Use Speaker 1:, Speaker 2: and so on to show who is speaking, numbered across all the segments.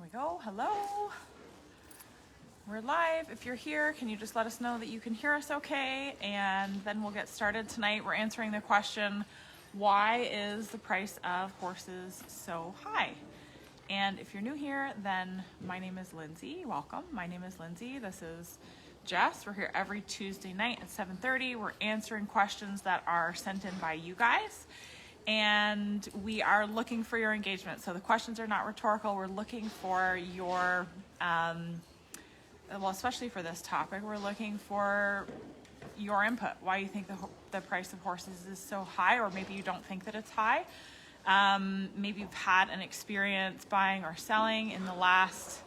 Speaker 1: There we go. Hello. We're live. If you're here, can you just let us know that you can hear us okay? And then we'll get started. Tonight we're answering the question, why is the price of horses so high? And if you're new here, then my name is Lindsay. Welcome. My name is Lindsay. This is Jess. We're here every Tuesday night at 7:30. We're answering questions that are sent in by you guys. And we are looking for your engagement. So the questions are not rhetorical. We're looking for your, well, especially for this topic, we're looking for your input. Why you think the price of horses is so high, or maybe you don't think that it's high. Maybe you've had an experience buying or selling in the last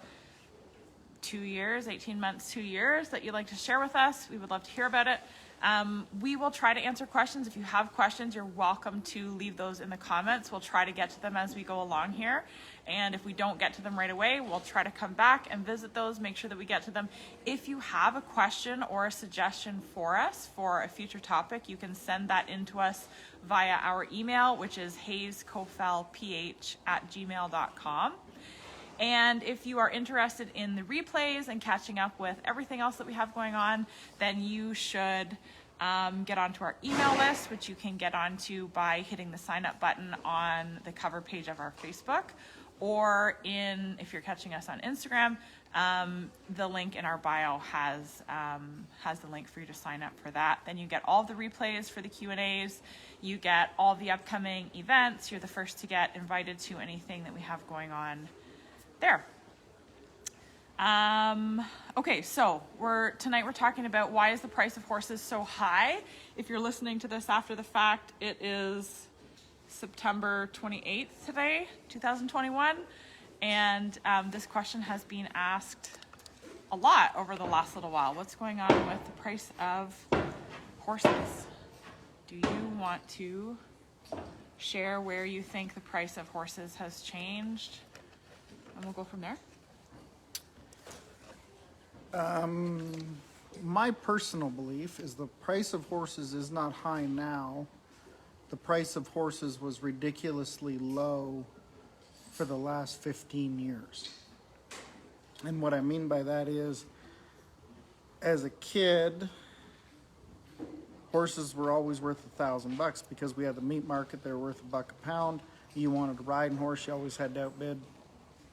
Speaker 1: 2 years, 18 months, 2 years that you'd like to share with us. We would love to hear about it. We will try to answer questions. If you have questions, you're welcome to leave those in the comments. We'll try to get to them as we go along here. And if we don't get to them right away, we'll try to come back and visit those, make sure that we get to them. If you have a question or a suggestion for us for a future topic, you can send that in to us via our email, which is hayescofelph@gmail.com. And if you are interested in the replays and catching up with everything else that we have going on, then you should get onto our email list, which you can get onto by hitting the sign up button on the cover page of our Facebook, or if you're catching us on Instagram, the link in our bio has the link for you to sign up for that. Then you get all the replays for the Q&As. You get all the upcoming events. You're the first to get invited to anything that we have going on there. Okay, so tonight we're talking about why is the price of horses so high. If you're listening to this after the fact, it is September 28th today, 2021, and this question has been asked a lot over the last little while. What's going on with the price of horses? Do you want to share where you think the price of horses has changed? And we'll go from there.
Speaker 2: My personal belief is the price of horses is not high now. The price of horses was ridiculously low for the last 15 years. And what I mean by that is, as a kid, horses were always worth $1,000 because we had the meat market. They were worth $1 a pound. You wanted to ride a horse, you always had to outbid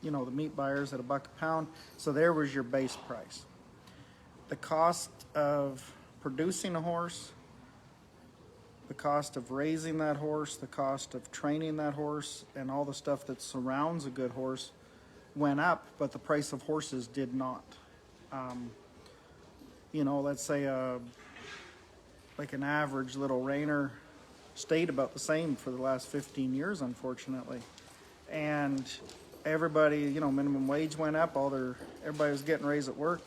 Speaker 2: the meat buyers at $1 a pound. So there was your base price. The cost of producing a horse, the cost of raising that horse, the cost of training that horse, and all the stuff that surrounds a good horse went up, but the price of horses did not. Let's say like an average little reiner stayed about the same for the last 15 years, unfortunately. And everybody, minimum wage went up, everybody was getting raised at work,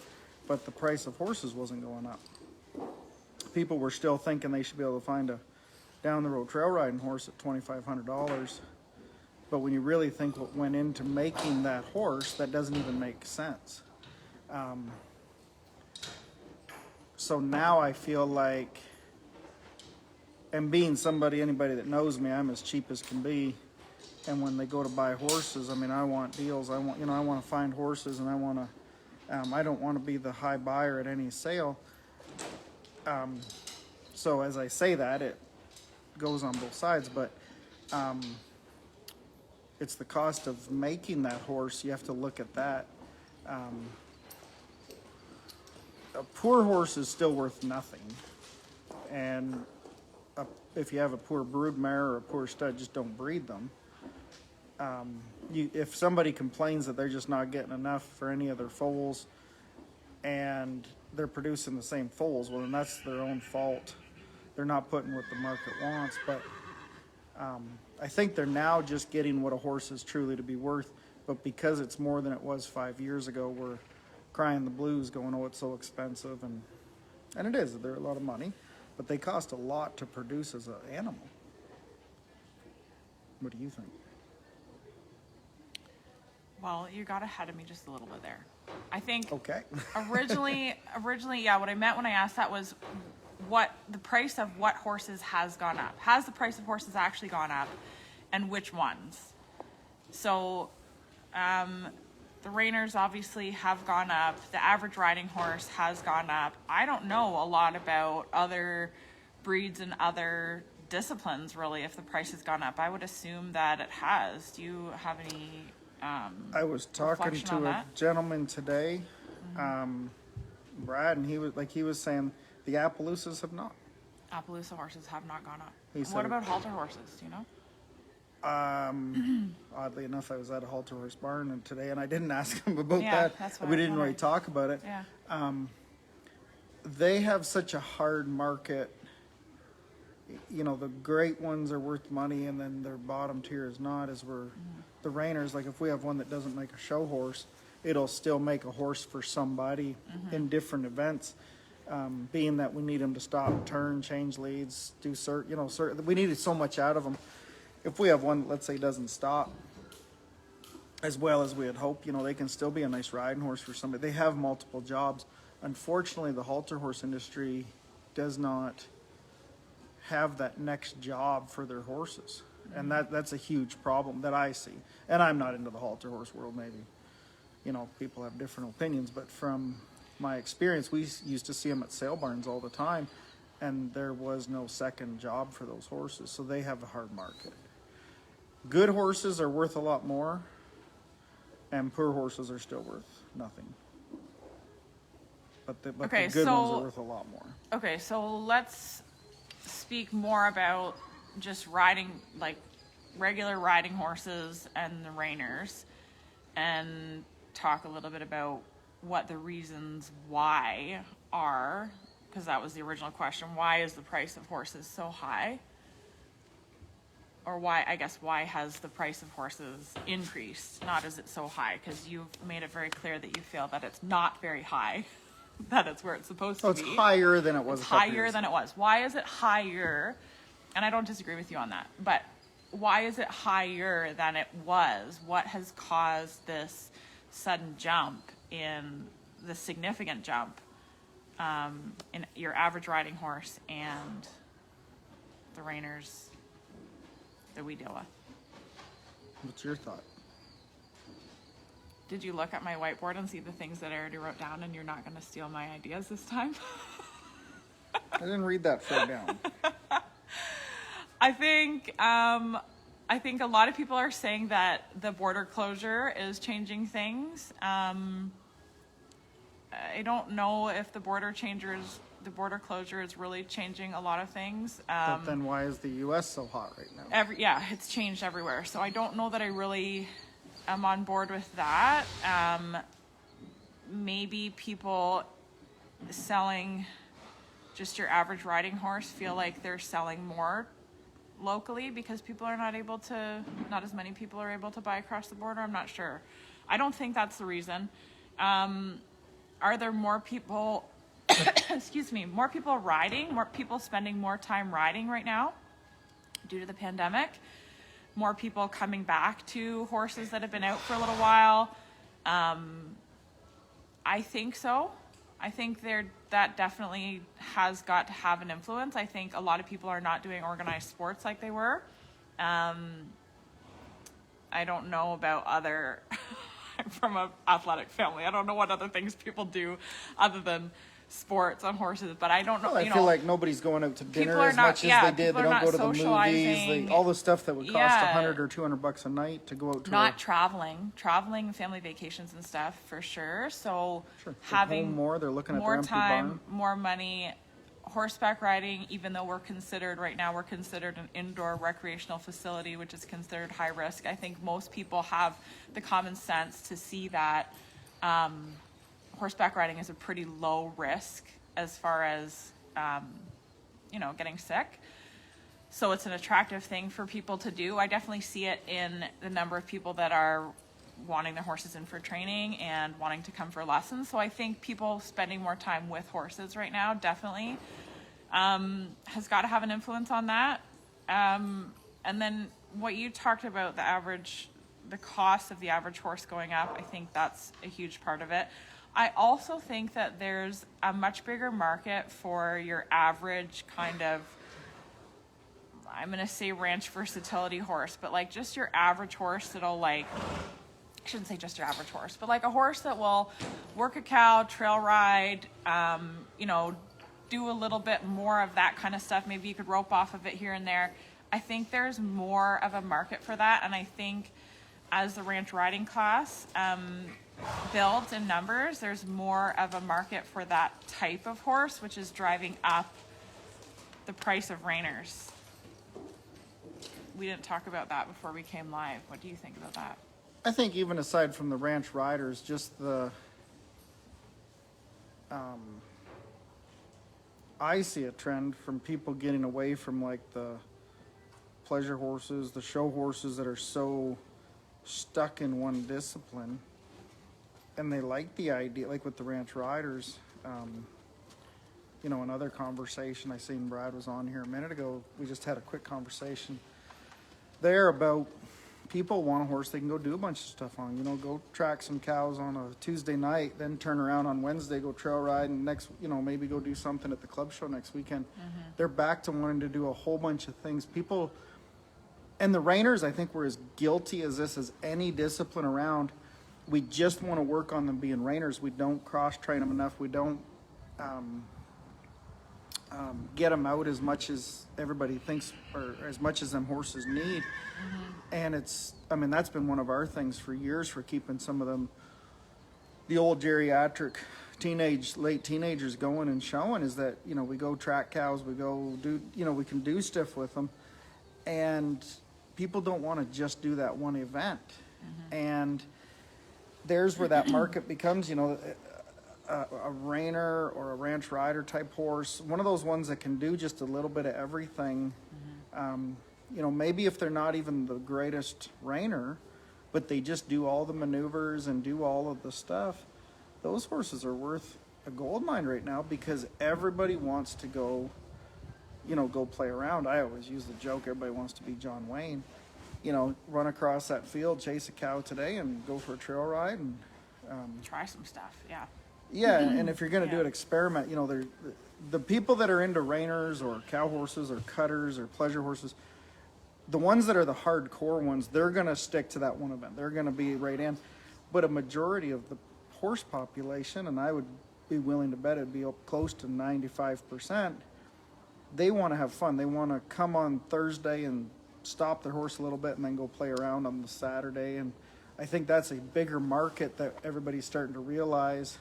Speaker 2: but the price of horses wasn't going up. People were still thinking they should be able to find a down the road trail riding horse at $2,500. But when you really think what went into making that horse, that doesn't even make sense. So now I feel like, and being anybody that knows me, I'm as cheap as can be. And when they go to buy horses, I want deals. I want to find horses, and I don't want to be the high buyer at any sale. So as I say that, it goes on both sides, but it's the cost of making that horse. You have to look at that. A poor horse is still worth nothing, and if you have a poor brood mare or a poor stud, just don't breed them. If somebody complains that they're just not getting enough for any of their foals and they're producing the same foals, well, then that's their own fault. They're not putting what the market wants. But I think they're now just getting what a horse is truly to be worth. But because it's more than it was 5 years ago, we're crying the blues going, oh, it's so expensive. And it is. They're a lot of money. But they cost a lot to produce as an animal. What do you think?
Speaker 1: Well, you got ahead of me just a little bit there. I think
Speaker 2: okay.
Speaker 1: originally, yeah, what I meant when I asked that was what the price of what horses has gone up. Has the price of horses actually gone up, and which ones? So The reiners obviously have gone up. The average riding horse has gone up. I don't know a lot about other breeds and other disciplines, really, if the price has gone up. I would assume that it has. Do you have any
Speaker 2: I was talking
Speaker 1: reflection on
Speaker 2: to a
Speaker 1: that?
Speaker 2: gentleman today, Brad, and he was saying the Appaloosas have not.
Speaker 1: Appaloosa horses have not gone up.
Speaker 2: He said
Speaker 1: What
Speaker 2: it-
Speaker 1: about halter horses? Do you know?
Speaker 2: Oddly enough, I was at a halter horse barn today, and I didn't ask him about
Speaker 1: Yeah,
Speaker 2: that.
Speaker 1: that's what
Speaker 2: We
Speaker 1: I was
Speaker 2: didn't really
Speaker 1: wondering.
Speaker 2: talk about it.
Speaker 1: Yeah.
Speaker 2: They have such a hard market. You know, the great ones are worth money, and then their bottom tier is not. As we're the reiners, like if we have one that doesn't make a show horse, it'll still make a horse for somebody in different events. Being that we need them to stop, turn, change leads, do we needed so much out of them. If we have one that, let's say, doesn't stop as well as we had hoped, they can still be a nice riding horse for somebody. They have multiple jobs. Unfortunately, the halter horse industry does not have that next job for their horses. And that's a huge problem that I see. And I'm not into the halter horse world, maybe. People have different opinions, but from my experience, we used to see them at sale barns all the time, and there was no second job for those horses, so they have a hard market. Good horses are worth a lot more, and poor horses are still worth nothing. But the good ones are worth a lot more.
Speaker 1: Okay, so let's speak more about just riding, like regular riding horses and the reiners, and talk a little bit about what the reasons why are, because that was the original question. Why is the price of horses so high? Or why has the price of horses increased? Not is it so high, because you've made it very clear that you feel that it's not very high, that it's where it's supposed to
Speaker 2: So
Speaker 1: be.
Speaker 2: it's higher than it was.
Speaker 1: It's higher than it was. Why is it higher? And I don't disagree with you on that, but why is it higher than it was? What has caused this sudden jump the significant jump in your average riding horse and the reiners that we deal with?
Speaker 2: What's your thought?
Speaker 1: Did you look at my whiteboard and see the things that I already wrote down, and you're not going to steal my ideas this time?
Speaker 2: I didn't read that far down.
Speaker 1: I think a lot of people are saying that the border closure is changing things. I don't know if the border closure is really changing a lot of things.
Speaker 2: But then why is the U.S. so hot right now?
Speaker 1: It's changed everywhere. So I don't know that I really am on board with that. Maybe people selling just your average riding horse feel like they're selling more locally because not as many people are able to buy across the border. I'm not sure. I don't think that's the reason. Are there more people, more people riding, more people spending more time riding right now due to the pandemic? More people coming back to horses that have been out for a little while? I think so. I think that definitely has got to have an influence. I think a lot of people are not doing organized sports like they were. I don't know about other... I'm from an athletic family. I don't know what other things people do other than sports on horses, but I don't know.
Speaker 2: Well, I feel like nobody's going out to dinner as much as they did. They don't go to the movies. All the stuff that would cost $100 or $200 a night to go out to.
Speaker 1: Traveling, family vacations and stuff for sure. So
Speaker 2: having more, they're looking at
Speaker 1: more
Speaker 2: their empty
Speaker 1: time,
Speaker 2: barn.
Speaker 1: more money. Horseback riding, even though we're considered an indoor recreational facility, which is considered high risk. I think most people have the common sense to see that horseback riding is a pretty low risk as far as getting sick. So it's an attractive thing for people to do. I definitely see it in the number of people that are wanting their horses in for training and wanting to come for lessons. So I think people spending more time with horses right now definitely has got to have an influence on that. And then what you talked about, the cost of the average horse going up, I think that's a huge part of it. I also think that there's a much bigger market for your average kind of, I'm going to say ranch versatility horse, but like just your average horse that'll like I shouldn't say just your average horse, but like a horse that will work a cow, trail ride, you know, do a little bit more of that kind of stuff. Maybe you could rope off of it here and there. I think there's more of a market for that, and I think as the ranch riding class builds in numbers, there's more of a market for that type of horse, which is driving up the price of reiners. We didn't talk about that before we came live. What do you think about that?
Speaker 2: I think even aside from the ranch riders, just I see a trend from people getting away from like the pleasure horses, the show horses that are so stuck in one discipline, and they like the idea, like with the ranch riders. You know, another conversation, I seen Brad was on here a minute ago, we just had a quick conversation there about people want a horse they can go do a bunch of stuff on, you know, go track some cows on a Tuesday night, then turn around on Wednesday, go trail ride, and next, you know, maybe go do something at the club show next weekend. They're back to wanting to do a whole bunch of things. People, and the reiners, I think we're as guilty as this as any discipline around. We just want to work on them being reiners. We don't cross train them enough. We don't get them out as much as everybody thinks, or as much as them horses need. And it's, I mean, that's been one of our things for years for keeping some of them, the old geriatric late teenagers going and showing, is that, you know, we go track cows, we go do, you know, we can do stuff with them. And people don't want to just do that one event. And there's where that market becomes, you know, a reiner or a ranch rider type horse, one of those ones that can do just a little bit of everything. You know, maybe if they're not even the greatest reiner, but they just do all the maneuvers and do all of the stuff, those horses are worth a gold mine right now, because everybody wants to go, you know, go play around. I always use the joke, everybody wants to be John Wayne, you know, run across that field, chase a cow today and go for a trail ride and
Speaker 1: Try some stuff, yeah.
Speaker 2: yeah, and if you're going to do
Speaker 1: Yeah.
Speaker 2: an experiment, you know, the people that are into reiners or cow horses or cutters or pleasure horses, the ones that are the hardcore ones, they're going to stick to that one event. They're going to be right in. But a majority of the horse population, and I would be willing to bet it'd be up close to 95%, they want to have fun. They want to come on Thursday and stop their horse a little bit and then go play around on the Saturday. And I think that's a bigger market that everybody's starting to realize,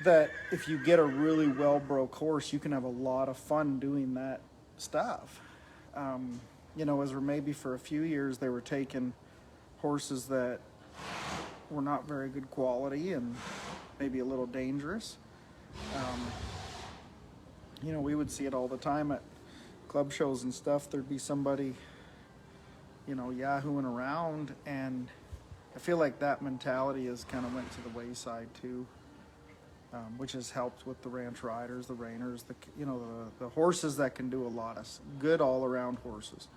Speaker 2: that if you get a really well-broke horse, you can have a lot of fun doing that stuff. You know, as maybe for a few years, they were taking horses that were not very good quality and maybe a little dangerous. You know, we would see it all the time at club shows and stuff. There'd be somebody, you know, yahooing around, and I feel like that mentality has kind of went to the wayside too. Which has helped with the ranch riders, the reiners, you know, the horses that can do a lot of good all around horses.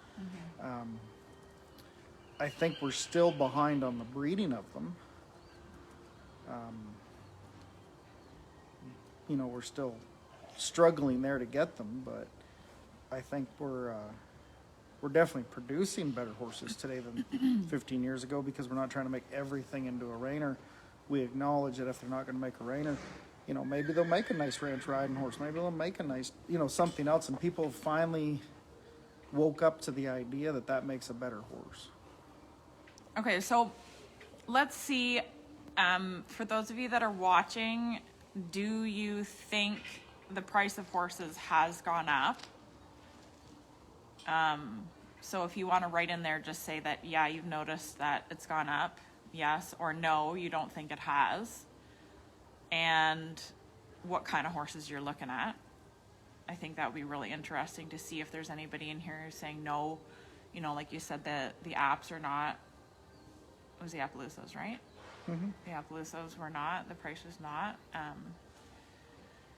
Speaker 2: I think we're still behind on the breeding of them. You know, we're still struggling there to get them, but I think we're definitely producing better horses today than 15 years ago, because we're not trying to make everything into a reiner. We acknowledge that if they're not going to make a reiner, you know, maybe they'll make a nice ranch riding horse. Maybe they'll make a nice, you know, something else. And people finally woke up to the idea that that makes a better horse.
Speaker 1: Okay, so let's see, for those of you that are watching, do you think the price of horses has gone up? So if you want to write in there, just say that, yeah, you've noticed that it's gone up, yes, or no, you don't think it has, and what kind of horses you're looking at. I think that would be really interesting to see if there's anybody in here who's saying no, you know, like you said, the apps are not, it was the Appaloosas, right? The Appaloosas were not, the price was not.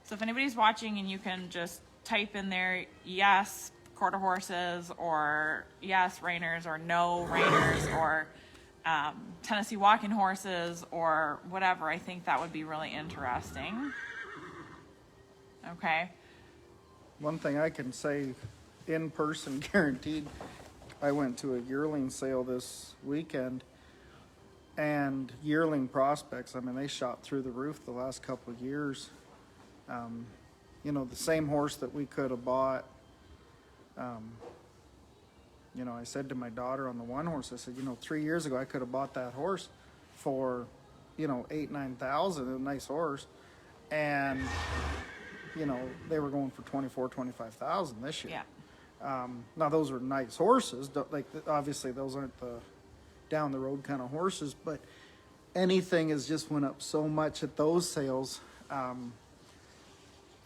Speaker 1: So if anybody's watching and you can just type in there, yes, quarter horses, or yes, reiners, or no reiners, or Tennessee walking horses, or whatever, I think that would be really interesting. Okay.
Speaker 2: One thing I can say in person guaranteed, I went to a yearling sale this weekend, And yearling prospects, I mean, they shot through the roof the last couple of years. You know, the same horse that we could have bought. You know, I said to my daughter on the one horse, I said, you know, 3 years ago I could have bought that horse for, you know, 8,000-9,000, a nice horse, and you know they were going for 24,000-25,000 this year.
Speaker 1: Yeah.
Speaker 2: Now those are nice horses. Like obviously those aren't the down the road kind of horses, but anything has just went up so much at those sales, and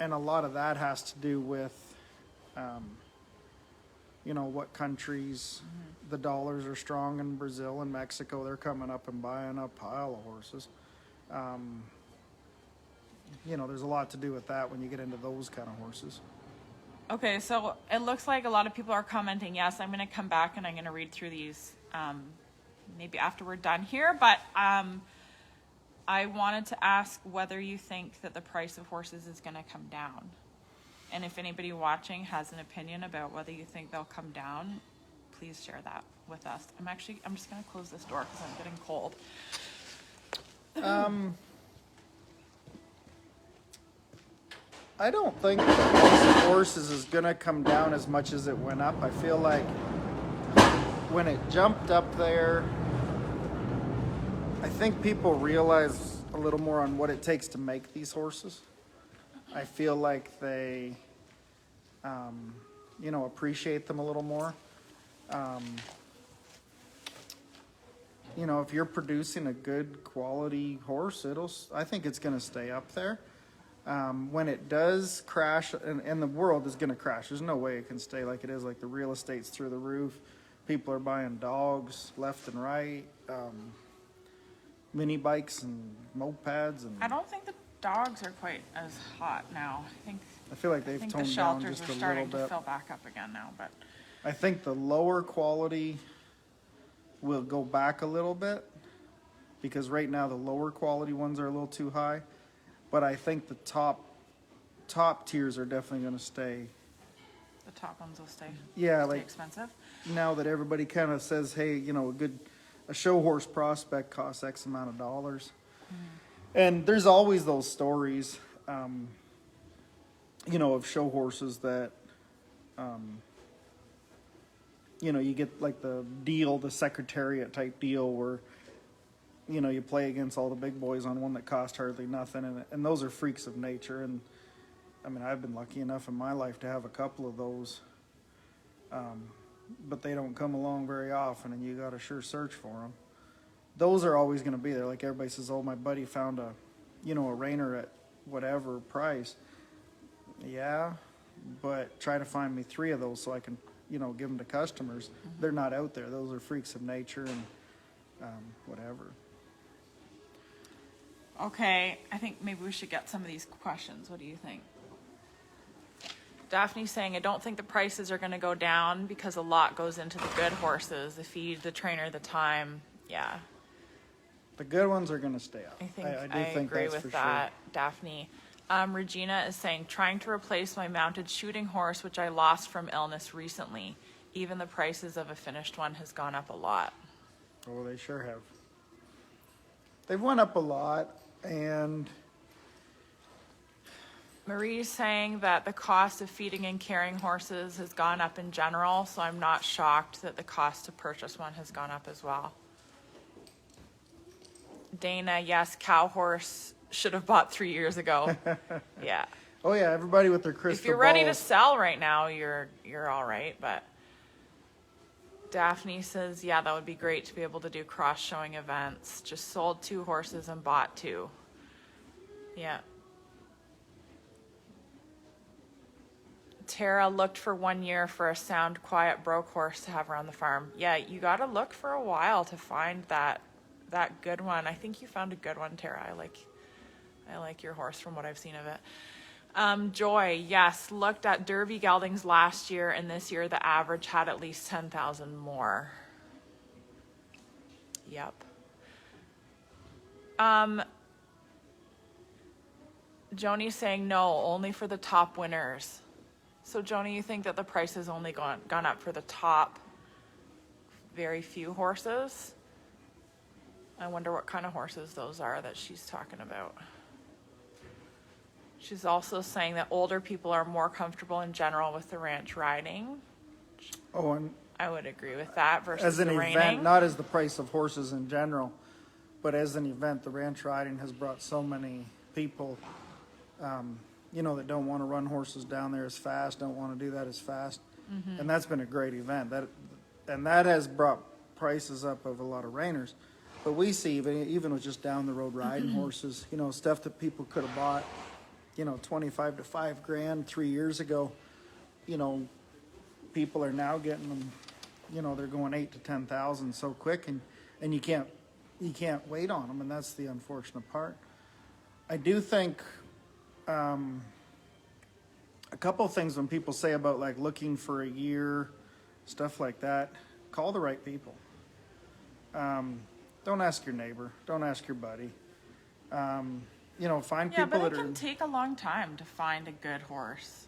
Speaker 2: a lot of that has to do with, you know, what countries the dollars are strong. In Brazil and Mexico, they're coming up and buying a pile of horses. You know, there's a lot to do with that when you get into those kind of horses.
Speaker 1: Okay, so it looks like a lot of people are commenting. Yes, I'm going to come back and I'm going to read through these maybe after we're done here. But I wanted to ask whether you think that the price of horses is going to come down. And if anybody watching has an opinion about whether you think they'll come down, please share that with us. I'm just going to close this door because I'm getting cold.
Speaker 2: I don't think the price of horses is going to come down as much as it went up. I feel like when it jumped up there, I think people realize a little more on what it takes to make these horses. I feel like they, you know, appreciate them a little more. You know, if you're producing a good quality horse, I think it's going to stay up there. When it does crash, and the world is going to crash, there's no way it can stay like it is. Like the real estate's through the roof. People are buying dogs left and right, mini bikes and mopeds. And
Speaker 1: I don't think the dogs are quite as hot now.
Speaker 2: I feel like they've
Speaker 1: the
Speaker 2: toned down
Speaker 1: shelters
Speaker 2: just
Speaker 1: are
Speaker 2: a little
Speaker 1: starting to
Speaker 2: bit.
Speaker 1: fill back up again now, but
Speaker 2: I think the lower quality will go back a little bit because right now the lower quality ones are a little too high. But I think the top tiers are definitely going to stay.
Speaker 1: the top ones will stay.
Speaker 2: Yeah,
Speaker 1: stay
Speaker 2: like
Speaker 1: expensive.
Speaker 2: now that everybody kind of says, hey, you know, a show horse prospect costs X amount of dollars. And there's always those stories, you know, of show horses that, you know, you get like the deal, the Secretariat type deal where, you know, you play against all the big boys on one that cost hardly nothing. And those are freaks of nature. And I mean, I've been lucky enough in my life to have a couple of those. But they don't come along very often, and you got to sure search for them. Those are always going to be there. Like everybody says, oh, my buddy found a reiner at whatever price. Yeah, but try to find me 3 of those so I can, you know, give them to customers. Mm-hmm. They're not out there. Those are freaks of nature and whatever.
Speaker 1: Okay, I think maybe we should get some of these questions. What do you think? Daphne's saying, I don't think the prices are going to go down because a lot goes into the good horses, the feed, the trainer, the time. Yeah.
Speaker 2: The good ones are going to stay up.
Speaker 1: I think
Speaker 2: I
Speaker 1: I
Speaker 2: think
Speaker 1: agree
Speaker 2: that's
Speaker 1: with
Speaker 2: for
Speaker 1: that,
Speaker 2: sure.
Speaker 1: Daphne. Regina is saying, trying to replace my mounted shooting horse, which I lost from illness recently. Even the prices of a finished one has gone up a lot.
Speaker 2: Oh, they sure have. They've went up a lot, and
Speaker 1: Marie's saying that the cost of feeding and carrying horses has gone up in general, so I'm not shocked that the cost to purchase one has gone up as well. Dana, yes, cow horse should have bought 3 years ago. Yeah.
Speaker 2: oh yeah, everybody with their crystal
Speaker 1: If you're ready to
Speaker 2: balls.
Speaker 1: sell right now, you're all right, but Daphne says, yeah, that would be great to be able to do cross-showing events. Just sold 2 horses and bought 2. Yeah. Tara looked for 1 year for a sound, quiet, broke horse to have around the farm. Yeah, you got to look for a while to find that good one. I think you found a good one, Tara. I like your horse from what I've seen of it. Joy, yes, looked at Derby geldings last year, and this year the average had at least 10,000 more. Yep. Joni's saying no, only for the top winners. So Joni, you think that the price has only gone up for the top very few horses? I wonder what kind of horses those are that she's talking about. She's also saying that older people are more comfortable in general with the ranch riding.
Speaker 2: Oh, and
Speaker 1: I would agree with that versus
Speaker 2: as an
Speaker 1: the
Speaker 2: event,
Speaker 1: reining.
Speaker 2: not as the price of horses in general, but as an event, the ranch riding has brought so many people, that don't want to run horses down there as fast, don't want to do that as fast. And that's been a great event. That has brought prices up of a lot of reiners. But we see, even with just down the road riding horses, stuff that people could have bought, 25 to $5,000 3 years ago, people are now getting them, they're going 8 to 10,000 so quick, and you can't wait on them, and that's the unfortunate part. I do think a couple of things when people say about like looking for a year, stuff like that, call the right people. Don't ask your neighbor, don't ask your buddy. Find
Speaker 1: Yeah,
Speaker 2: people
Speaker 1: but
Speaker 2: that
Speaker 1: it
Speaker 2: are.
Speaker 1: can take a long time to find a good horse.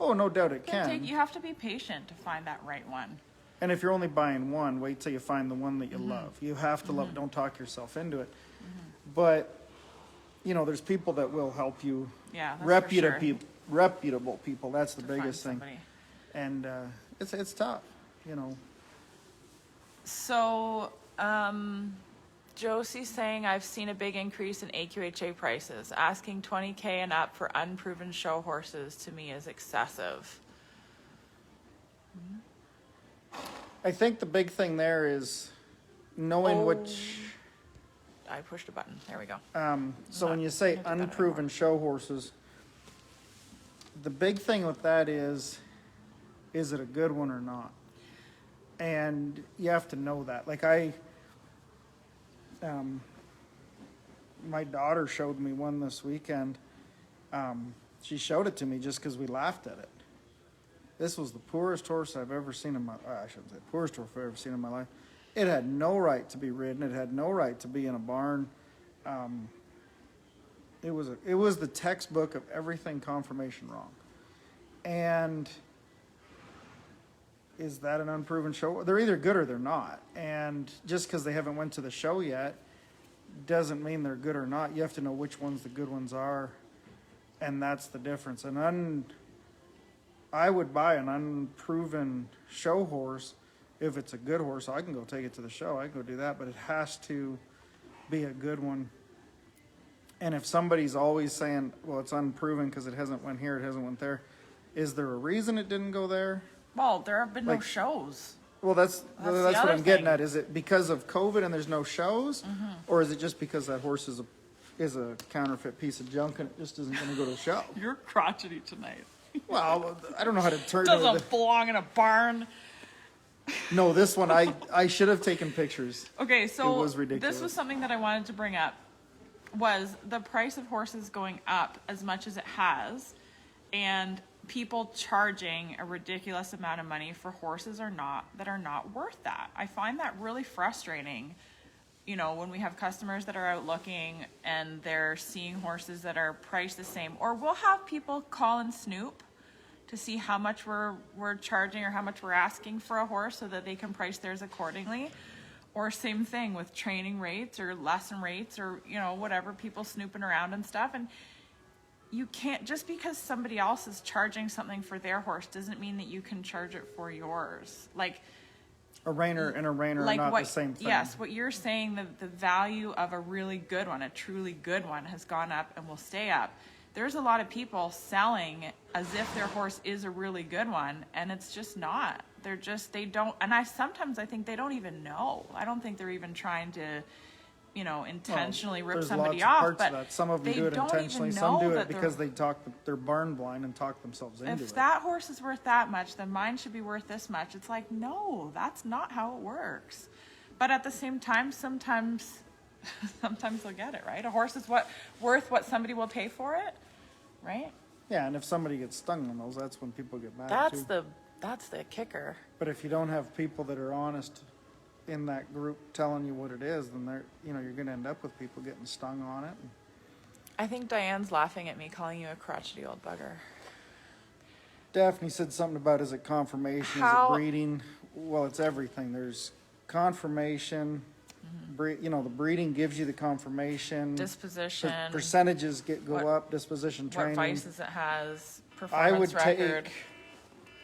Speaker 2: Oh, no doubt it can.
Speaker 1: You have to be patient to find that right one.
Speaker 2: And if you're only buying one, wait till you find the one that you love. You have to love. Don't talk yourself into it. But there's people that will help you.
Speaker 1: Yeah, that's
Speaker 2: reputable
Speaker 1: for sure.
Speaker 2: reputable people. That's the
Speaker 1: To find
Speaker 2: biggest thing.
Speaker 1: somebody.
Speaker 2: And it's tough.
Speaker 1: So, Josie's saying, I've seen a big increase in AQHA prices. Asking $20,000 and up for unproven show horses to me is excessive.
Speaker 2: I think the big thing there is knowing which.
Speaker 1: I pushed a button. There we go.
Speaker 2: So when you say
Speaker 1: can't do that
Speaker 2: unproven show horses, the big thing with that is it a good one or not? And you have to know that. Like my daughter showed me one this weekend. She showed it to me just because we laughed at it. This was the poorest horse I've ever seen in my. I shouldn't say poorest horse I've ever seen in my life. It had no right to be ridden. It had no right to be in a barn. It was the textbook of everything conformation wrong. And is that an unproven show? They're either good or they're not. And just because they haven't went to the show yet doesn't mean they're good or not. You have to know which ones the good ones are, and that's the difference. I would buy an unproven show horse if it's a good horse. I can go take it to the show. I can go do that, but it has to be a good one. And if somebody's always saying, well, it's unproven because it hasn't went here, it hasn't went there, is there a reason it didn't go there?
Speaker 1: Well, there have been no
Speaker 2: Like-
Speaker 1: shows.
Speaker 2: Well, that's
Speaker 1: the
Speaker 2: what
Speaker 1: other
Speaker 2: I'm getting
Speaker 1: thing.
Speaker 2: at. Is it because of COVID and there's no shows, or is it just because that horse is a counterfeit piece of junk and it just isn't going to go to the show?
Speaker 1: You're crotchety tonight.
Speaker 2: Well, I don't know how to turn it.
Speaker 1: Doesn't belong in a barn.
Speaker 2: No, this one I should have taken pictures.
Speaker 1: Okay, so
Speaker 2: It was ridiculous.
Speaker 1: this was something that I wanted to bring up, was the price of horses going up as much as it has, and people charging a ridiculous amount of money for horses that are not worth that. I find that really frustrating. When we have customers that are out looking and they're seeing horses that are priced the same, or we'll have people call and snoop to see how much we're charging or how much we're asking for a horse so that they can price theirs accordingly. Or same thing with training rates or lesson rates or, whatever, people snooping around and stuff. And you can't, just because somebody else is charging something for their horse doesn't mean that you can charge it for yours. Like,
Speaker 2: A reiner and a reiner
Speaker 1: like
Speaker 2: are not
Speaker 1: what,
Speaker 2: the same thing.
Speaker 1: Yes, what you're saying, the value of a really good one, a truly good one, has gone up and will stay up. There's a lot of people selling as if their horse is a really good one, and it's just not. They don't, and I think they don't even know. I don't think they're even trying to, intentionally rip
Speaker 2: There's
Speaker 1: somebody
Speaker 2: lots of
Speaker 1: off.
Speaker 2: parts
Speaker 1: But
Speaker 2: of that. Some of them
Speaker 1: they
Speaker 2: do it
Speaker 1: don't
Speaker 2: intentionally.
Speaker 1: even
Speaker 2: Some
Speaker 1: know
Speaker 2: do it
Speaker 1: that
Speaker 2: because they're barn blind and talk themselves into
Speaker 1: if
Speaker 2: it.
Speaker 1: that horse is worth that much, then mine should be worth this much. It's like, no, that's not how it works. But at the same time, sometimes they'll get it, right? A horse is worth what somebody will pay for it, right?
Speaker 2: Yeah, and if somebody gets stung on those, that's when people get mad too.
Speaker 1: That's the kicker.
Speaker 2: But if you don't have people that are honest in that group telling you what it is, then you're going to end up with people getting stung on it.
Speaker 1: I think Diane's laughing at me calling you a crotchety old bugger.
Speaker 2: Daphne said something about, is it confirmation, is it breeding? Well, it's everything. There's confirmation, The breeding gives you the confirmation.
Speaker 1: Disposition.
Speaker 2: Percentages go up. Disposition,
Speaker 1: What
Speaker 2: training.
Speaker 1: vices it has.
Speaker 2: I
Speaker 1: Performance
Speaker 2: would
Speaker 1: record.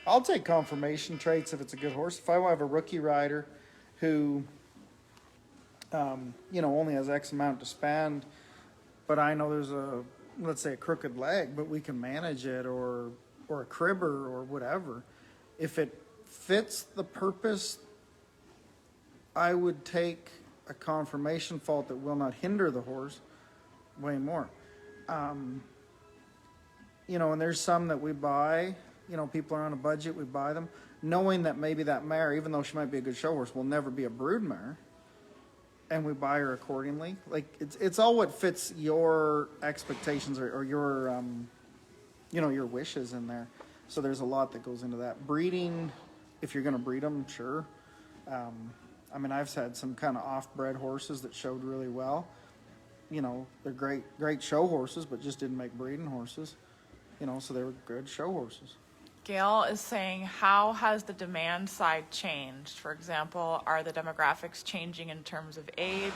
Speaker 2: I'll take confirmation traits if it's a good horse. If I have a rookie rider who, only has X amount to spend, but I know there's let's say a crooked leg, but we can manage it, or a cribber or whatever. If it fits the purpose, I would take a confirmation fault that will not hinder the horse way more. And there's some that we buy, people are on a budget, we buy them, knowing that maybe that mare, even though she might be a good show horse, will never be a brood mare. And we buy her accordingly. Like, it's all what fits your expectations or your, your wishes in there. So there's a lot that goes into that. Breeding, if you're going to breed them, sure. I've had some kind of off-bred horses that showed really well. They're great show horses, but just didn't make breeding horses. So they were good show horses.
Speaker 1: Gail is saying, how has the demand side changed? For example, are the demographics changing in terms of age?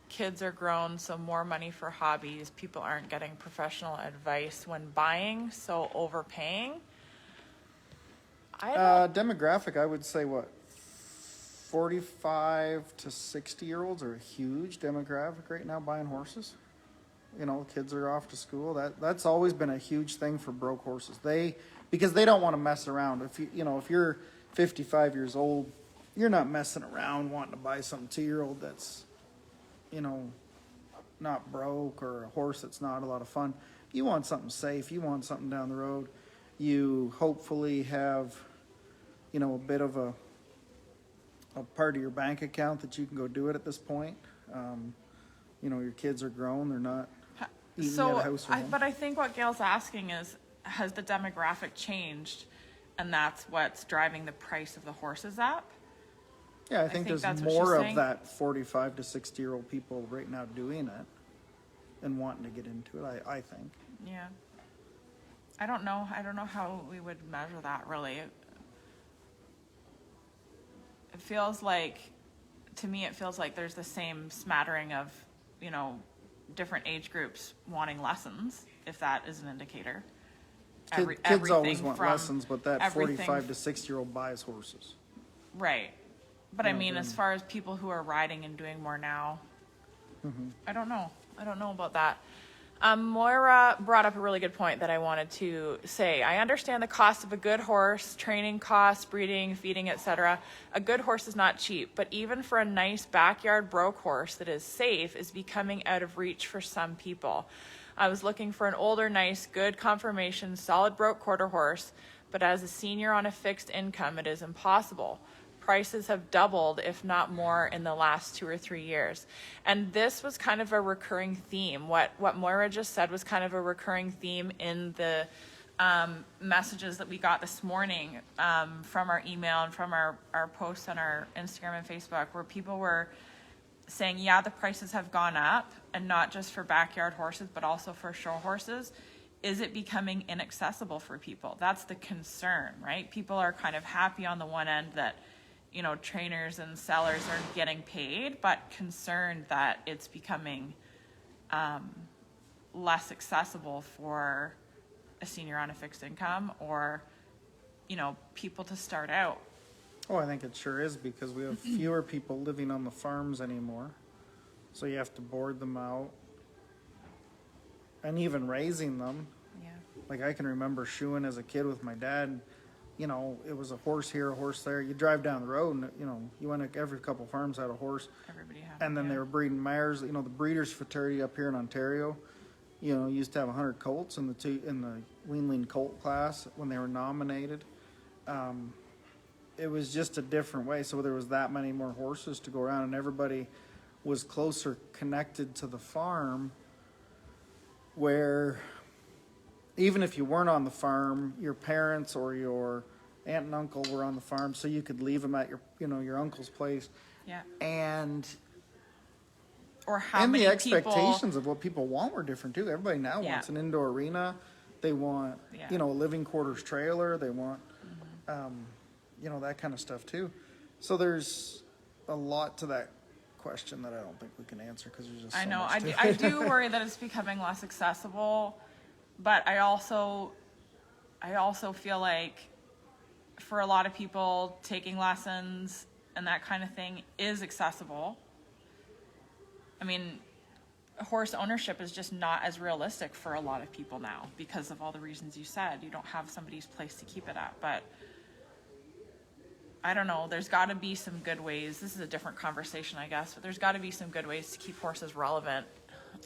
Speaker 1: Kids are grown, so more money for hobbies. People aren't getting professional advice when buying, so overpaying.
Speaker 2: Demographic, I would say 45 to 60-year-olds are a huge demographic right now buying horses. Kids are off to school. That's always been a huge thing for broke horses. Because they don't want to mess around. If you're 55 years old, you're not messing around wanting to buy some 2-year-old that's, not broke, or a horse that's not a lot of fun. You want something safe. You want something down the road. You hopefully have, a bit of a part of your bank account that you can go do it at this point. Your kids are grown. They're not eating at a house or home.
Speaker 1: But I think what Gail's asking is, has the demographic changed, and that's what's driving the price of the horses up?
Speaker 2: Yeah, I think there's more of that 45 to 60-year-old people right now doing it and wanting to get into it, I think.
Speaker 1: Yeah. I don't know how we would measure that, really. To me, it feels like there's the same smattering of, different age groups wanting lessons, if that is an indicator.
Speaker 2: Kids always want lessons, but that 45 to 60-year-old buys horses.
Speaker 1: Right. But as far as people who are riding and doing more now, I don't know. I don't know about that. Moira brought up a really good point that I wanted to say. I understand the cost of a good horse, training costs, breeding, feeding, etc. A good horse is not cheap, but even for a nice backyard broke horse that is safe is becoming out of reach for some people. I was looking for an older, nice, good conformation, solid broke quarter horse, but as a senior on a fixed income, it is impossible. Prices have doubled, if not more, in the last 2 or 3 years. And this was kind of a recurring theme. What Moira just said was kind of a recurring theme in the messages that we got this morning from our email and from our posts on our Instagram and Facebook, where people were saying, yeah, the prices have gone up, and not just for backyard horses, but also for show horses. Is it becoming inaccessible for people? That's the concern, right? People are kind of happy on the one end that, trainers and sellers are getting paid, but concerned that it's becoming less accessible for a senior on a fixed income, or, people to start out.
Speaker 2: Oh, I think it sure is, because we have fewer people living on the farms anymore. So you have to board them out. And even raising them.
Speaker 1: Yeah.
Speaker 2: Like, I can remember shoeing as a kid with my dad. It was a horse here, a horse there. You drive down the road and, you went to every couple farms had a horse.
Speaker 1: Everybody had.
Speaker 2: And then they were breeding mares. The breeders' fraternity up here in Ontario, used to have 100 colts in the weanling colt class when they were nominated. It was just a different way. So there was that many more horses to go around, and everybody was closer connected to the farm, where even if you weren't on the farm, your parents or your aunt and uncle were on the farm, so you could leave them at your uncle's place.
Speaker 1: Yeah.
Speaker 2: And
Speaker 1: or how
Speaker 2: and
Speaker 1: many
Speaker 2: the expectations
Speaker 1: people...
Speaker 2: of what people want were different too. Everybody now wants an indoor arena. They want a living quarters trailer. They want that kind of stuff too. So there's a lot to that question that I don't think we can answer because there's just so
Speaker 1: I know.
Speaker 2: much to it.
Speaker 1: I do worry that it's becoming less accessible, but I also feel like for a lot of people, taking lessons and that kind of thing is accessible. I mean, horse ownership is just not as realistic for a lot of people now because of all the reasons you said. You don't have somebody's place to keep it at, but I don't know. There's got to be some good ways. This is a different conversation, I guess, but there's got to be some good ways to keep horses relevant.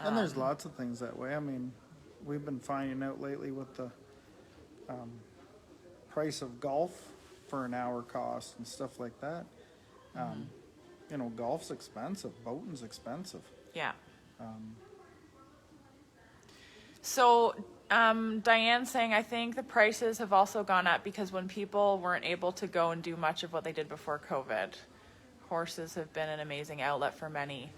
Speaker 2: And there's lots of things that way. I mean, we've been finding out lately with the price of golf for an hour cost and stuff like that. You know, golf's expensive. Boating's expensive.
Speaker 1: Yeah. So Diane's saying, I think the prices have also gone up because when people weren't able to go and do much of what they did before COVID, horses have been an amazing outlet for many.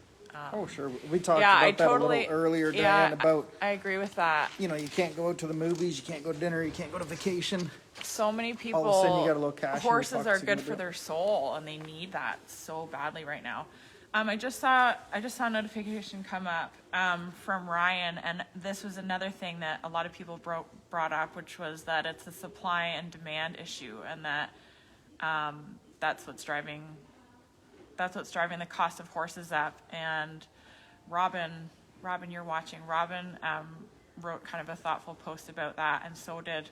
Speaker 2: Oh, sure. We talked
Speaker 1: Yeah,
Speaker 2: about that a little earlier, Diane, about,
Speaker 1: I agree with that.
Speaker 2: you know, you can't go out to the movies, you can't go to dinner, you can't go to vacation.
Speaker 1: So many people,
Speaker 2: All of a sudden you got a little cash in your
Speaker 1: horses
Speaker 2: pocket,
Speaker 1: are
Speaker 2: so you
Speaker 1: good
Speaker 2: can
Speaker 1: for
Speaker 2: do it.
Speaker 1: their soul and they need that so badly right now. I just saw a notification come up from Ryan, and this was another thing that a lot of people brought up, which was that it's a supply and demand issue, and that that's what's driving the cost of horses up. And Robin, you're watching. Robin wrote kind of a thoughtful post about that, and so did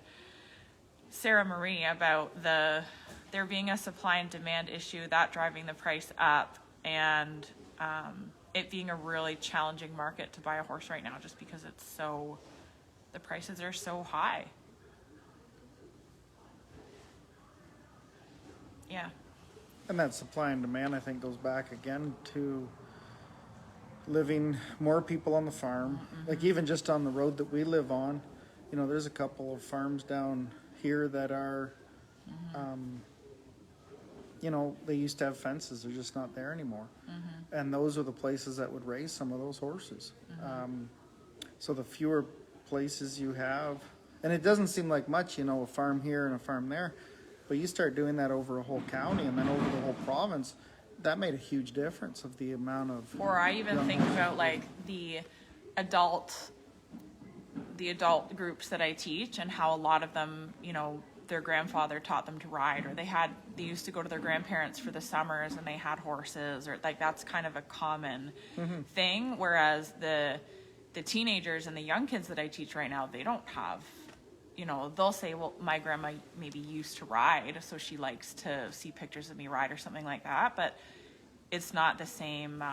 Speaker 1: Sarah Marie, about there being a supply and demand issue, that driving the price up, and it being a really challenging market to buy a horse right now just because the prices are so high. Yeah.
Speaker 2: And that supply and demand, I think, goes back again to living more people on the farm. Like even just on the road that we live on, you know, there's a couple of farms down here that are, you know, they used to have fences. They're just not there anymore. And those are the places that would raise some of those horses. So the fewer places you have, and it doesn't seem like much, you know, a farm here and a farm there, but you start doing that over a whole county and then over the whole province, that made a huge difference of the amount of.
Speaker 1: Or I even think about like the adult groups that I teach, and how a lot of them, you know, their grandfather taught them to ride, or they used to go to their grandparents for the summers and they had horses, or like that's kind of a common thing. Whereas the teenagers and the young kids that I teach right now, they don't have, you know, they'll say, well, my grandma maybe used to ride, so she likes to see pictures of me ride or something like that. But it's not the same,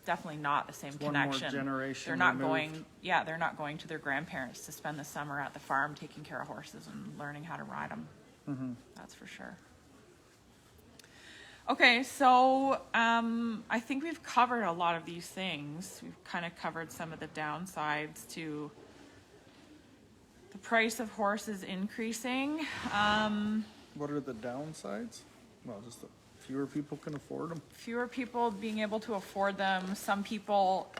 Speaker 1: definitely not the same connection.
Speaker 2: One more generation
Speaker 1: They're not
Speaker 2: removed.
Speaker 1: they're not going to their grandparents to spend the summer at the farm taking care of horses and learning how to ride them. That's for sure. Okay, so I think we've covered a lot of these things. We've kind of covered some of the downsides to the price of horses increasing.
Speaker 2: What are the downsides? Well, just the fewer people can afford them.
Speaker 1: Fewer people being able to afford them. Some people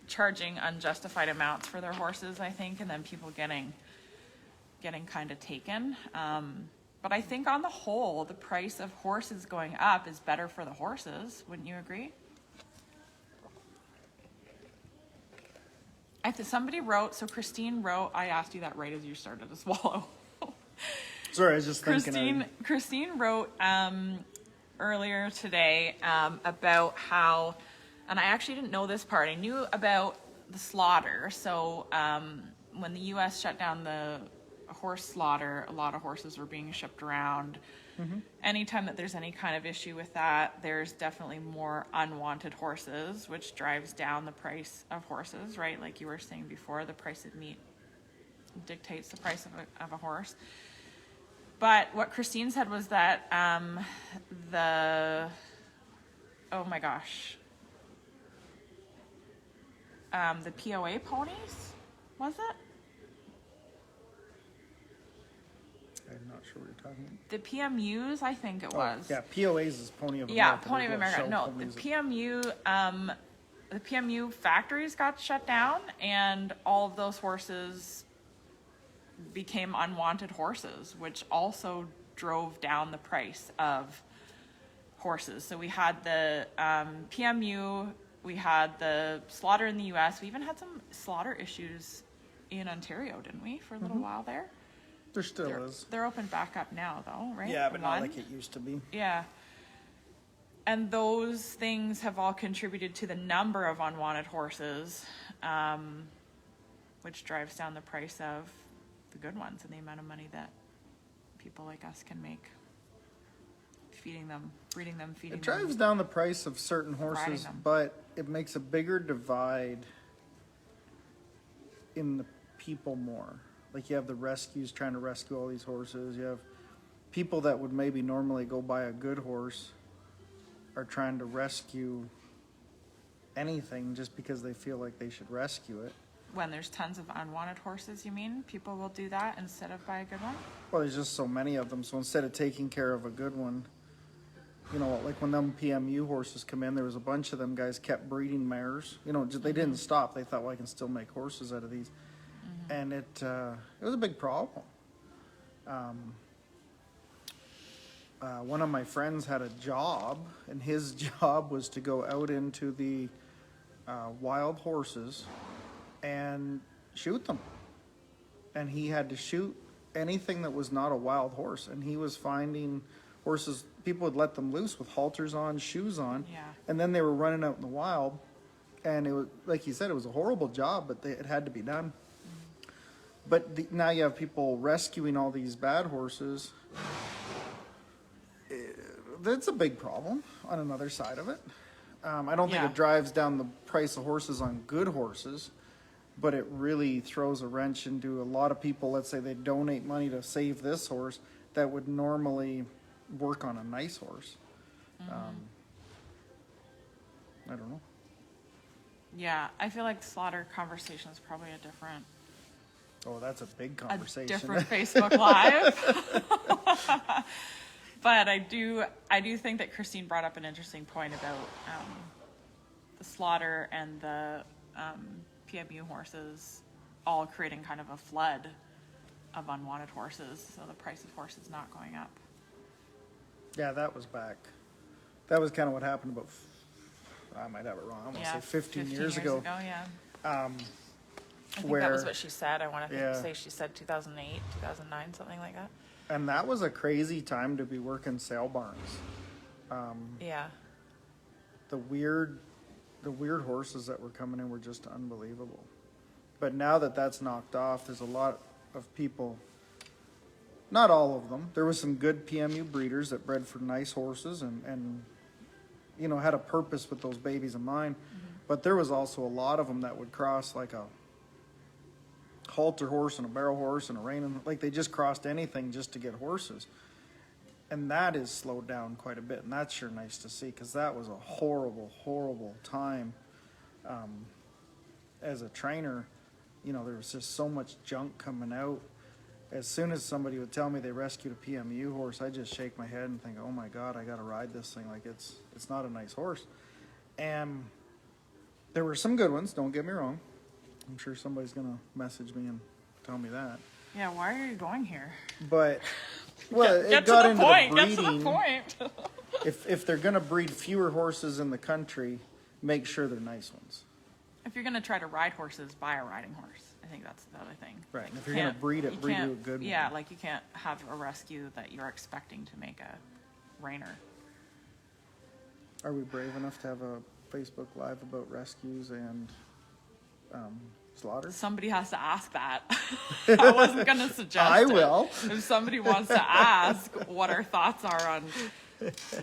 Speaker 1: charging unjustified amounts for their horses, I think, and then people getting kind of taken. But I think on the whole, the price of horses going up is better for the horses. Wouldn't you agree? Somebody wrote, so Christine wrote, I asked you that right as you started to swallow.
Speaker 2: Sorry, I was just thinking.
Speaker 1: Christine wrote earlier today about how, and I actually didn't know this part. I knew about the slaughter. So when the U.S. shut down the horse slaughter, a lot of horses were being shipped around. Anytime that there's any kind of issue with that, there's definitely more unwanted horses, which drives down the price of horses, right? Like you were saying before, the price of meat dictates the price of a horse. But what Christine said was that the POA ponies, was it?
Speaker 2: I'm not sure what you're talking about.
Speaker 1: The PMUs, I think it was.
Speaker 2: Yeah, POAs is Pony of America.
Speaker 1: Yeah, Pony of
Speaker 2: They're
Speaker 1: America.
Speaker 2: show
Speaker 1: No,
Speaker 2: ponies.
Speaker 1: the PMU factories got shut down, and all of those horses became unwanted horses, which also drove down the price of horses. So we had the PMU, we had the slaughter in the US. We even had some slaughter issues in Ontario, didn't we, for a little while there?
Speaker 2: There still is.
Speaker 1: They're open back up now, though, right?
Speaker 2: Yeah, but not
Speaker 1: One?
Speaker 2: like it used to be.
Speaker 1: Yeah. And those things have all contributed to the number of unwanted horses, which drives down the price of the good ones and the amount of money that people like us can make feeding them, breeding them, feeding
Speaker 2: It
Speaker 1: them.
Speaker 2: drives down the price of certain
Speaker 1: Riding
Speaker 2: horses,
Speaker 1: them.
Speaker 2: but it makes a bigger divide in the people more. Like you have the rescues trying to rescue all these horses. You have people that would maybe normally go buy a good horse are trying to rescue anything just because they feel like they should rescue it.
Speaker 1: When there's tons of unwanted horses, you mean? People will do that instead of buy a good one?
Speaker 2: Well, there's just so many of them. So instead of taking care of a good one, you know, like when them PMU horses come in, there was a bunch of them guys kept breeding mares. You know, they didn't stop. They thought, well, I can still make horses out of these. And it was a big problem. One of my friends had a job, and his job was to go out into the wild horses and shoot them. And he had to shoot anything that was not a wild horse. And he was finding horses, people would let them loose with halters on, shoes on,
Speaker 1: Yeah.
Speaker 2: and then they were running out in the wild. And it was, like he said, it was a horrible job, but it had to be done. But now you have people rescuing all these bad horses. That's a big problem on another side of it. I don't think
Speaker 1: Yeah.
Speaker 2: it drives down the price of horses on good horses, but it really throws a wrench into a lot of people. Let's say they donate money to save this horse that would normally work on a nice horse. I don't know.
Speaker 1: Yeah, I feel like slaughter conversation is probably a different
Speaker 2: That's a big conversation.
Speaker 1: different Facebook Live. But I do think that Christine brought up an interesting point about the slaughter and the PMU horses all creating kind of a flood of unwanted horses, so the price of horses not going up.
Speaker 2: Yeah, that was back. That was kind of what happened about, I might have it wrong, I'm going to say 15 years ago.
Speaker 1: Yeah. I think
Speaker 2: where,
Speaker 1: that was what she said. I want to
Speaker 2: Yeah.
Speaker 1: say she said 2008, 2009, something like that.
Speaker 2: And that was a crazy time to be working sale barns.
Speaker 1: Yeah.
Speaker 2: The weird horses that were coming in were just unbelievable. But now that that's knocked off, there's a lot of people, not all of them. There was some good PMU breeders that bred for nice horses and you know, had a purpose with those babies in mind. But there was also a lot of them that would cross like a halter horse and a barrel horse and a reining, like they just crossed anything just to get horses. And that is slowed down quite a bit, and that's sure nice to see, because that was a horrible, horrible time. As a trainer, you know, there was just so much junk coming out. As soon as somebody would tell me they rescued a PMU horse, I just shake my head and think, oh my God, I got to ride this thing. Like it's not a nice horse. And there were some good ones, don't get me wrong. I'm sure somebody's going to message me and tell me that.
Speaker 1: Yeah, why are you going here?
Speaker 2: But, well,
Speaker 1: Get
Speaker 2: it got
Speaker 1: to the
Speaker 2: into
Speaker 1: point.
Speaker 2: the
Speaker 1: Get to
Speaker 2: breeding.
Speaker 1: the point.
Speaker 2: If they're going to breed fewer horses in the country, make sure they're nice ones.
Speaker 1: If you're going to try to ride horses, buy a riding horse. I think that's the other thing.
Speaker 2: Right.
Speaker 1: Like,
Speaker 2: If
Speaker 1: you
Speaker 2: you're gonna
Speaker 1: can't-
Speaker 2: breed it,
Speaker 1: you
Speaker 2: breed you
Speaker 1: can't-
Speaker 2: a good one.
Speaker 1: Yeah, like you can't have a rescue that you're expecting to make a reiner.
Speaker 2: Are we brave enough to have a Facebook Live about rescues and slaughter?
Speaker 1: Somebody has to ask that. I wasn't going to suggest
Speaker 2: I
Speaker 1: it.
Speaker 2: will.
Speaker 1: If somebody wants to ask what our thoughts are on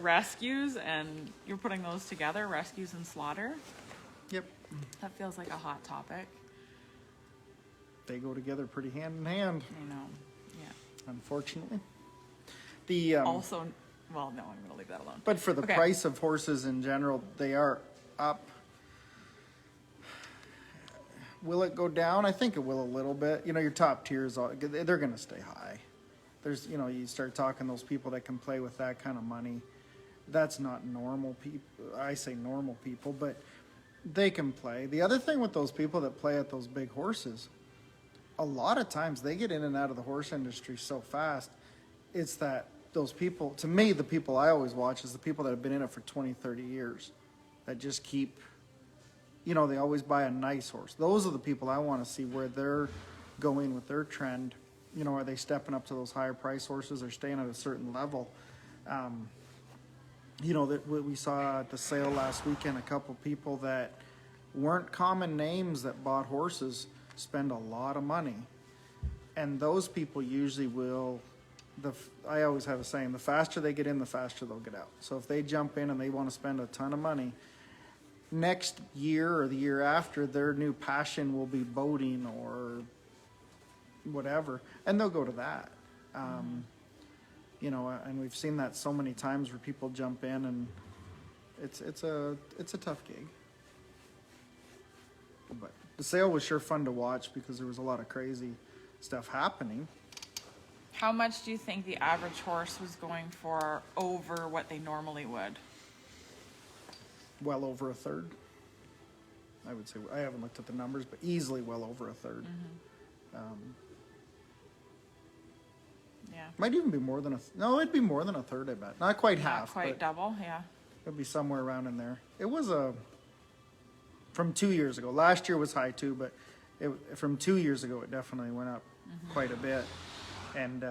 Speaker 1: rescues and you're putting those together, rescues and slaughter,
Speaker 2: Yep.
Speaker 1: that feels like a hot topic.
Speaker 2: They go together pretty hand in hand,
Speaker 1: You know, yeah.
Speaker 2: unfortunately. The
Speaker 1: Also, well, no, I'm going to leave that alone.
Speaker 2: but for the
Speaker 1: Okay.
Speaker 2: price of horses in general, they are up. Will it go down? I think it will a little bit. You know, your top tiers, they're going to stay high. There's, you know, you start talking those people that can play with that kind of money. That's not normal people. I say normal people, but they can play. The other thing with those people that play at those big horses, a lot of times they get in and out of the horse industry so fast. It's that those people, to me, the people I always watch is the people that have been in it for 20, 30 years, that just keep, they always buy a nice horse. Those are the people I want to see where they're going with their trend. Are they stepping up to those higher price horses or staying at a certain level? That we saw at the sale last weekend, a couple people that weren't common names that bought horses spend a lot of money. And those people usually will, I always have a saying, the faster they get in, the faster they'll get out. So if they jump in and they want to spend a ton of money, next year or the year after, their new passion will be boating or whatever, and they'll go to that. And we've seen that so many times where people jump in, and it's a tough gig. But the sale was sure fun to watch because there was a lot of crazy stuff happening.
Speaker 1: How much do you think the average horse was going for over what they normally would?
Speaker 2: Well over a third. I would say, I haven't looked at the numbers, but easily well over a third.
Speaker 1: Yeah.
Speaker 2: Might even be more than it'd be more than a third, I bet. Not quite
Speaker 1: Not
Speaker 2: half.
Speaker 1: quite
Speaker 2: but
Speaker 1: double, yeah.
Speaker 2: it'd be somewhere around in there. It was from 2 years ago. Last year was high too, but from 2 years ago, it definitely went up quite a bit. And,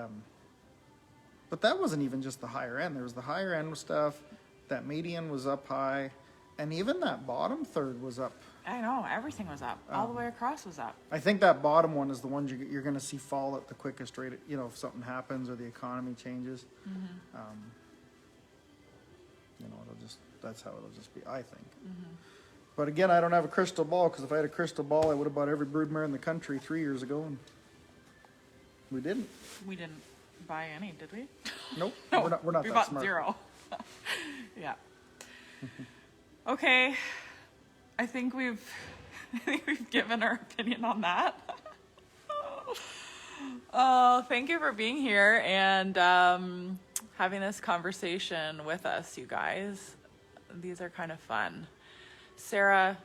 Speaker 2: but that wasn't even just the higher end. There was the higher end stuff. That median was up high. And even that bottom third was up.
Speaker 1: I know, everything was up. All the way across was up.
Speaker 2: I think that bottom one is the one you're going to see fall at the quickest rate, if something happens or the economy changes. That's how it'll just be, I think. But again, I don't have a crystal ball, because if I had a crystal ball, I would have bought every broodmare in the country 3 years ago, and we didn't.
Speaker 1: We didn't buy any, did we?
Speaker 2: Nope.
Speaker 1: No,
Speaker 2: we're not
Speaker 1: we
Speaker 2: that
Speaker 1: bought
Speaker 2: smart.
Speaker 1: 0. Yeah. Okay. I think we've given our opinion on that. Oh, thank you for being here and having this conversation with us, you guys. These are kind of fun. Sarah,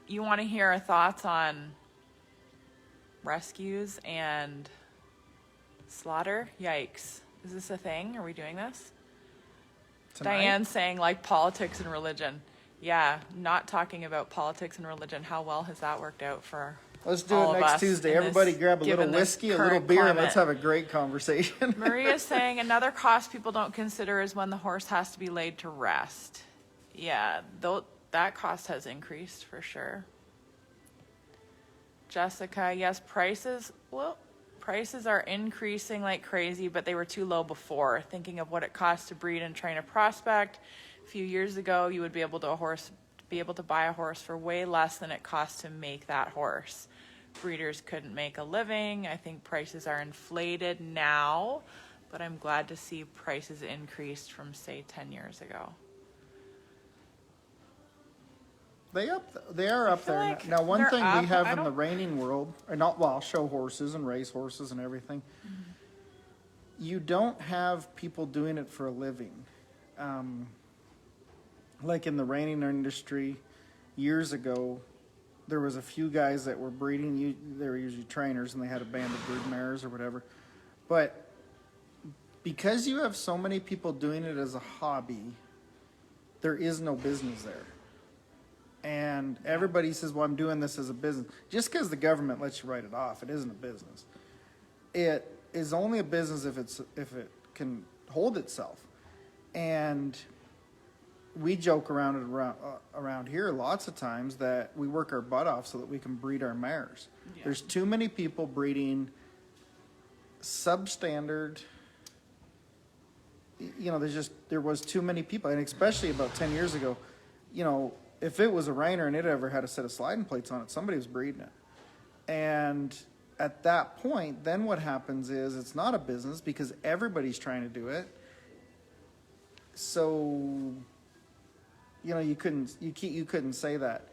Speaker 1: you want to hear our thoughts on rescues and slaughter? Yikes. Is this a thing? Are we doing this?
Speaker 2: Tonight?
Speaker 1: Diane's saying like politics and religion. Yeah, not talking about politics and religion. How well has that worked out for
Speaker 2: Let's do
Speaker 1: all
Speaker 2: it
Speaker 1: of
Speaker 2: next
Speaker 1: us
Speaker 2: Tuesday.
Speaker 1: in
Speaker 2: Everybody
Speaker 1: this-
Speaker 2: grab a little
Speaker 1: given this
Speaker 2: whiskey, a little
Speaker 1: current
Speaker 2: beer, and let's
Speaker 1: climate?
Speaker 2: have a great conversation.
Speaker 1: Maria's saying another cost people don't consider is when the horse has to be laid to rest. Yeah, that cost has increased for sure. Jessica, yes, prices are increasing like crazy, but they were too low before. Thinking of what it costs to breed and train a prospect, a few years ago, you would be able to buy a horse for way less than it costs to make that horse. Breeders couldn't make a living. I think prices are inflated now, but I'm glad to see prices increased from, say, 10 years ago.
Speaker 2: They are up
Speaker 1: feel
Speaker 2: there.
Speaker 1: like
Speaker 2: Now, one
Speaker 1: they're
Speaker 2: thing
Speaker 1: up.
Speaker 2: we have
Speaker 1: I
Speaker 2: in the
Speaker 1: don't-
Speaker 2: reining world, or not, well, show horses and race horses and everything, you don't have people doing it for a living. Like in the reining industry, years ago, there was a few guys that were breeding. They were usually trainers, and they had a band of brood mares or whatever. But because you have so many people doing it as a hobby, there is no business there. And everybody says, well, I'm doing this as a business. Just because the government lets you write it off, it isn't a business. It is only a business if it can hold itself. And we joke around here lots of times that we work our butt off so that we can breed our mares.
Speaker 1: Yeah.
Speaker 2: There's too many people breeding substandard. There was too many people, and especially about 10 years ago, if it was a reiner and it ever had a set of sliding plates on it, somebody was breeding it. And at that point, then what happens is it's not a business because everybody's trying to do it. So, you couldn't say that.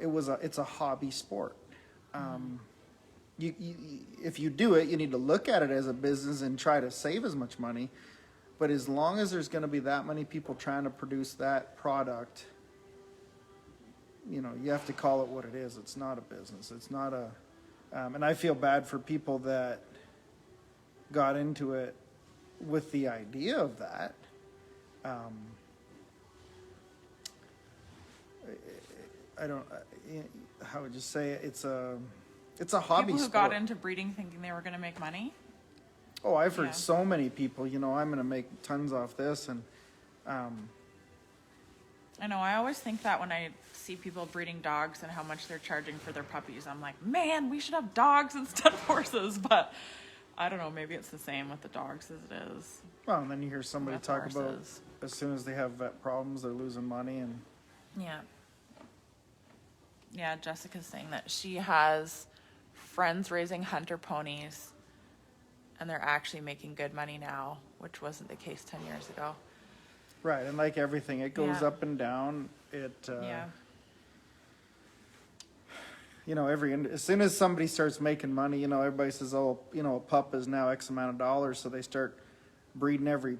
Speaker 2: It's a hobby sport. If you do it, you need to look at it as a business and try to save as much money. But as long as there's going to be that many people trying to produce that product, you have to call it what it is. It's not a business. It's not and I feel bad for people that got into it with the idea of that. I don't, how would you say it? It's a hobby
Speaker 1: People who
Speaker 2: sport.
Speaker 1: got into breeding thinking they were going to make money.
Speaker 2: Oh, I've heard
Speaker 1: Yeah.
Speaker 2: so many people, you know, I'm going to make tons off this. And
Speaker 1: I know, I always think that when I see people breeding dogs and how much they're charging for their puppies, I'm like, man, we should have dogs instead of horses. But I don't know, maybe it's the same with the dogs as it is.
Speaker 2: well, and then you hear somebody
Speaker 1: With
Speaker 2: talk about
Speaker 1: horses.
Speaker 2: as soon as they have vet problems, they're losing money. And
Speaker 1: Yeah. Yeah, Jessica's saying that she has friends raising hunter ponies and they're actually making good money now, which wasn't the case 10 years ago.
Speaker 2: right, and like everything, it goes
Speaker 1: Yeah.
Speaker 2: up and down.
Speaker 1: Yeah.
Speaker 2: You know, as soon as somebody starts making money, you know, everybody says, oh, you know, a pup is now X amount of dollars, so they start breeding every,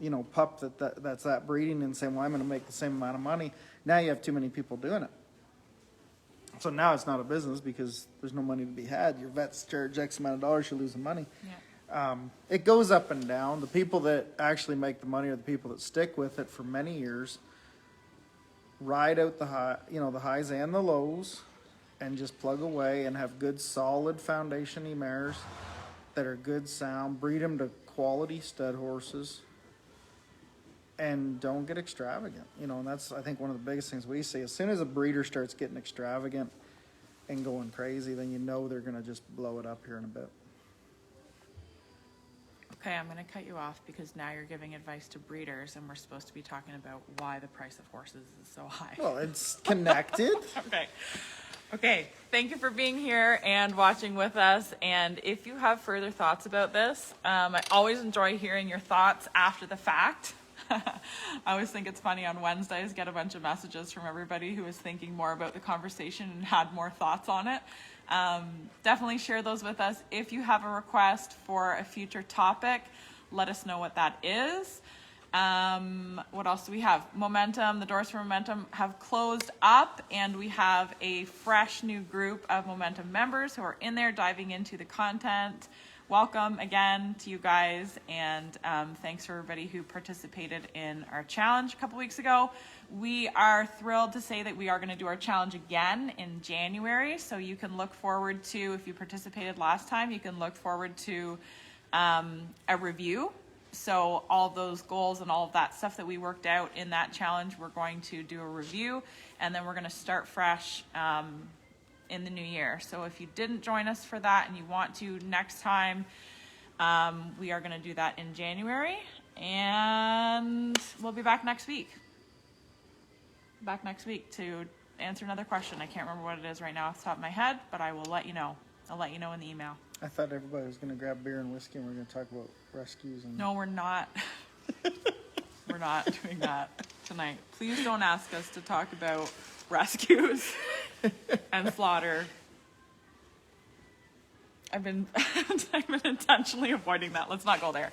Speaker 2: you know, pup that's that breeding and saying, well, I'm going to make the same amount of money. Now you have too many people doing it. So now it's not a business because there's no money to be had. Your vets charge X amount of dollars, you're losing money.
Speaker 1: Yeah.
Speaker 2: It goes up and down. The people that actually make the money are the people that stick with it for many years, ride out the high, you know, the highs and the lows, and just plug away and have good solid foundation mares that are good sound, breed them to quality stud horses, and don't get extravagant. You know, and that's, I think, one of the biggest things we see. As soon as a breeder starts getting extravagant and going crazy, then you know they're going to just blow it up here in a bit.
Speaker 1: Okay, I'm going to cut you off because now you're giving advice to breeders and we're supposed to be talking about why the price of horses is so high.
Speaker 2: Well, it's connected.
Speaker 1: Okay. Okay, thank you for being here and watching with us. And if you have further thoughts about this, I always enjoy hearing your thoughts after the fact. I always think it's funny on Wednesdays, get a bunch of messages from everybody who is thinking more about the conversation and had more thoughts on it. Definitely share those with us. If you have a request for a future topic, let us know what that is. What else do we have? Momentum, the doors for Momentum have closed up and we have a fresh new group of Momentum members who are in there diving into the content. Welcome again to you guys, and thanks for everybody who participated in our challenge a couple weeks ago. We are thrilled to say that we are going to do our challenge again in January, so you can look forward to, if you participated last time, you can look forward to a review. So all those goals and all of that stuff that we worked out in that challenge, we're going to do a review, and then we're going to start fresh in the new year. So if you didn't join us for that and you want to next time, we are going to do that in January, and we'll be back next week. To answer another question. I can't remember what it is right now off the top of my head, but I will let you know. I'll let you know in the email.
Speaker 2: I thought everybody was going to grab beer and whiskey and we're going to talk about rescues. And
Speaker 1: No, we're not. We're not doing that tonight. Please don't ask us to talk about rescues and slaughter. I've been intentionally avoiding that. Let's not go there.